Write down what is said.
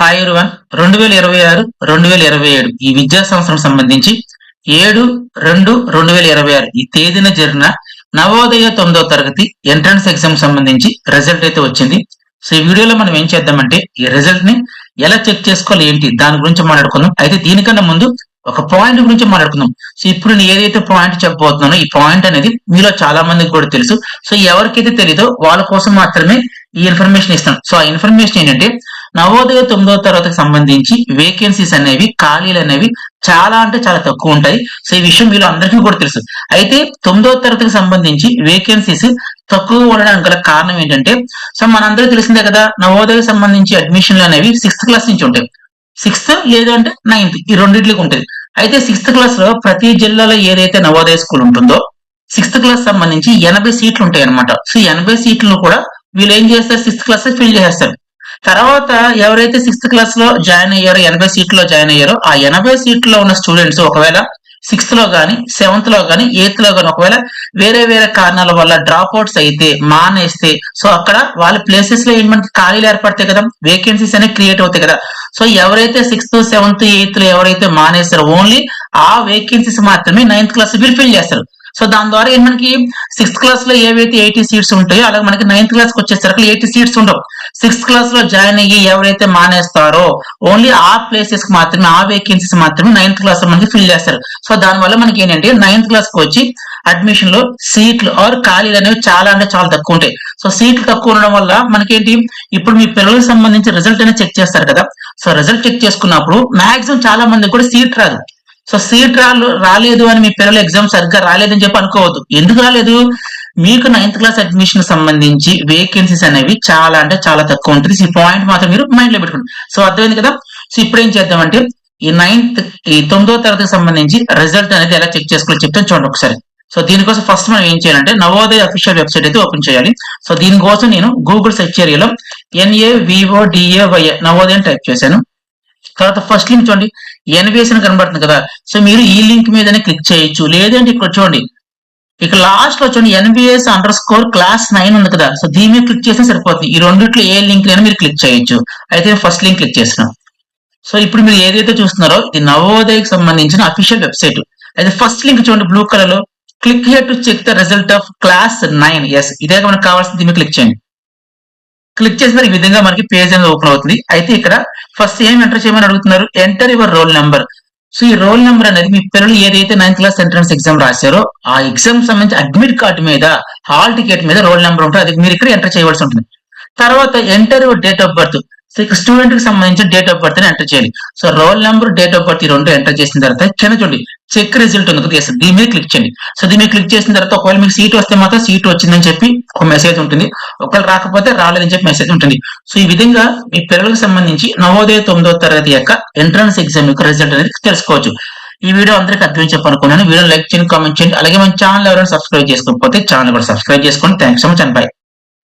Hi everyone 2026 2027 ఈ విద్యా సంవత్సరం సంబంధించి 7/2/2026 ఈ తేదీన జరిగిన నవోదయ 9వ తరగతి ఎంట్రన్స్ ఎగ్జామ్ సంబంధించి రిజల్ట్ అయితే వచ్చింది. సో ఈ వీడియోలో మనం ఏం చేద్దామంటే ఈ రిజల్ట్ ని ఎలా చెక్ చేసుకోవాలి ఏంటి దాని గురించి మాట్లాడుకుందాం. అయితే దీనికన్నా ముందు ఒక పాయింట్ గురించి మాట్లాడుకుందాం. సో ఇప్పుడు నేను ఏదైతే పాయింట్ చెప్పబోతున్నానో ఈ పాయింట్ అనేది మీలో చాలా మందికి కూడా తెలుసు. సో ఎవరికైతే తెలీదో వాళ్ళ కోసం మాత్రమే ఈ ఇన్ఫర్మేషన్ ఇస్తాను. సో ఆ ఇన్ఫర్మేషన్ ఏంటంటే నవోదయ 9వ తరగతికి సంబంధించి వేకెన్సీస్ అనేవి ఖాళీలు అనేవి చాలా అంటే చాలా తక్కువ ఉంటాయి. సో ఈ విషయం మీలో అందరికీ కూడా తెలుసు. అయితే 9వ తరగతికి సంబంధించి వేకెన్సీస్ తక్కువ ఉండడానికి గల కారణం ఏంటంటే సో మనందరికీ తెలిసిందే కదా, నవోదయకు సంబంధించి అడ్మిషన్లు అనేవి 6th క్లాస్ నుంచి ఉంటాయి. 6th లేదు అంటే 9th ఈ రెండింటికి ఉంటుంది. అయితే 6th క్లాస్ లో ప్రతి జిల్లాలో ఏదైతే నవోదయ స్కూల్ ఉంటుందో 6th క్లాస్ సంబంధించి 80 సీట్లు ఉంటాయి అనమాట. సో 80 సీట్లు కూడా వీళ్ళు ఏం చేస్తారు, 6th క్లాస్ ఫిల్ చేసేస్తారు. తర్వాత ఎవరైతే 6th క్లాస్ లో జాయిన్ అయ్యారో 80 సీట్లో జాయిన్ అయ్యారో ఆ 80 సీట్లో ఉన్న స్టూడెంట్స్ ఒకవేళ 6th లో కానీ 7th లో కానీ 8th లో కానీ ఒకవేళ వేరే వేరే కారణాల వల్ల డ్రాప్ అవుట్స్ అయితే మానేస్తే సో అక్కడ వాళ్ళ ప్లేసెస్ లో ఏంటి ఖాళీలు ఏర్పడతాయి కదా, వేకెన్సీస్ అనేవి క్రియేట్ అవుతాయి కదా. సో ఎవరైతే 6th 7th 8th లో ఎవరైతే మానేస్తారో ఓన్లీ ఆ వేకెన్సీస్ మాత్రమే 9th క్లాస్ వీళ్ళు ఫిల్ చేస్తారు. సో దాని ద్వారా మనకి 6th క్లాస్ లో ఏవైతే 80 సీట్స్ ఉంటాయో అలాగే మనకి 9th క్లాస్ కి వచ్చేసరికి 80 సీట్స్ ఉండవు. 6th క్లాస్ లో జాయిన్ అయ్యి ఎవరైతే మానేస్తారో ఓన్లీ ఆ ప్లేసెస్ కి మాత్రమే ఆ వేకెన్సీస్ మాత్రమే 9th క్లాస్ లో మనకి ఫిల్ చేస్తారు. సో దాని వల్ల మనకి ఏంటంటే 9th క్లాస్ కి వచ్చి అడ్మిషన్ లో సీట్లు ఆర్ ఖాళీలు అనేవి చాలా అంటే చాలా తక్కువ ఉంటాయి. సో సీట్లు తక్కువ ఉండడం వల్ల మనకేంటి ఇప్పుడు మీ పిల్లలకు సంబంధించి రిజల్ట్ అనేది చెక్ చేస్తారు కదా. సో రిజల్ట్ చెక్ చేసుకున్నప్పుడు మాక్సిమం చాలా మందికి కూడా సీట్ రాదు. సో సీట్ రాలేదు అని మీ పిల్లలు ఎగ్జామ్ సరిగ్గా రాలేదని చెప్పి అనుకోవద్దు. ఎందుకు రాలేదు, మీకు 9th క్లాస్ అడ్మిషన్ సంబంధించి వేకెన్సీస్ అనేవి చాలా అంటే చాలా తక్కువ ఉంటుంది. ఈ పాయింట్ మాత్రం మీరు మైండ్ లో పెట్టుకోండి. సో అర్థమైంది కదా. సో ఇప్పుడు ఏం చేద్దామంటే ఈ 9వ తరగతికి సంబంధించి రిజల్ట్ అనేది ఎలా చెక్ చేసుకోవాలో చెప్తాను చూడండి ఒకసారి. సో దీనికోసం ఫస్ట్ మనం ఏం చేయాలంటే నవోదయ అఫీషియల్ వెబ్సైట్ అయితే ఓపెన్ చేయాలి. సో దీనికోసం నేను గూగుల్ సెర్చ్ ఏరియాలో NAVODAY నవోదయ టైప్ చేశాను. తర్వాత ఫస్ట్ లింక్ చూడండి NVS అని కనబడుతుంది కదా. సో మీరు ఈ లింక్ మీదనే క్లిక్ చేయొచ్చు. లేదంటే ఇక్కడ చూడండి ఇక లాస్ట్ లో చూడండి NVS_class 9 ఉంది కదా. సో దీని మీద క్లిక్ చేస్తే సరిపోతుంది. ఈ రెండిట్లో ఏ లింక్ అయినా మీరు క్లిక్ చేయొచ్చు. అయితే ఫస్ట్ లింక్ క్లిక్ చేస్తున్నాం. సో ఇప్పుడు మీరు ఏదైతే చూస్తున్నారో ఇది నవోదయకి సంబంధించిన అఫీషియల్ వెబ్సైట్. అయితే ఫస్ట్ లింక్ చూడండి బ్లూ కలర్ లో click here to check the result of class 9. Yes ఇదే మనకు కావాల్సింది. దీన్ని క్లిక్ చేయండి. క్లిక్ చేసిన ఈ విధంగా మనకి పేజ్ అనేది ఓపెన్ అవుతుంది. అయితే ఇక్కడ ఫస్ట్ ఏం ఎంటర్ చేయమని అడుగుతున్నారు, enter your roll number. So ఈ రోల్ నెంబర్ అనేది మీ పిల్లలు ఏదైతే 9th క్లాస్ ఎంట్రన్స్ ఎగ్జామ్ రాశారో ఆ ఎగ్జామ్ సంబంధించి అడ్మిట్ కార్డు మీద హాల్ టికెట్ మీద రోల్ నెంబర్ ఉంటుంది. అది మీరు ఇక్కడ ఎంటర్ చేయవలసి ఉంటుంది. తర్వాత enter your date of birth. So ఇక్కడ స్టూడెంట్ కి సంబంధించిన డేట్ ఆఫ్ బర్త్ ని ఎంటర్ చేయాలి. So roll number date of birth ఈ రెండు ఎంటర్ చేసిన తర్వాత కింద చూడండి చెక్ రిజల్ట్ ఉంది కదా, దీని మీద క్లిక్ చేయండి. సో దీని మీద క్లిక్ చేసిన తర్వాత ఒకవేళ మీకు సీట్ వస్తే మాత్రం సీట్ వచ్చిందని చెప్పి ఒక మెసేజ్ ఉంటుంది, ఒకవేళ రాకపోతే రాలేదని చెప్పి మెసేజ్ ఉంటుంది. సో ఈ విధంగా మీ పిల్లలకు సంబంధించి నవోదయ 9వ తరగతి యొక్క ఎంట్రన్స్ ఎగ్జామ్ యొక్క రిజల్ట్ అనేది తెలుసుకోవచ్చు. ఈ వీడియో అందరికీ అర్థం చెప్పనుకున్నాను. వీడియో లైక్ చేయండి, కామెంట్ చేయండి. అలాగే మన ఛానల్ ఎవరైనా సబ్స్క్రైబ్ చేసుకోకపోతే ఛానల్ కూడా సబ్స్క్రైబ్ చేసుకోండి. Thanks so much and by.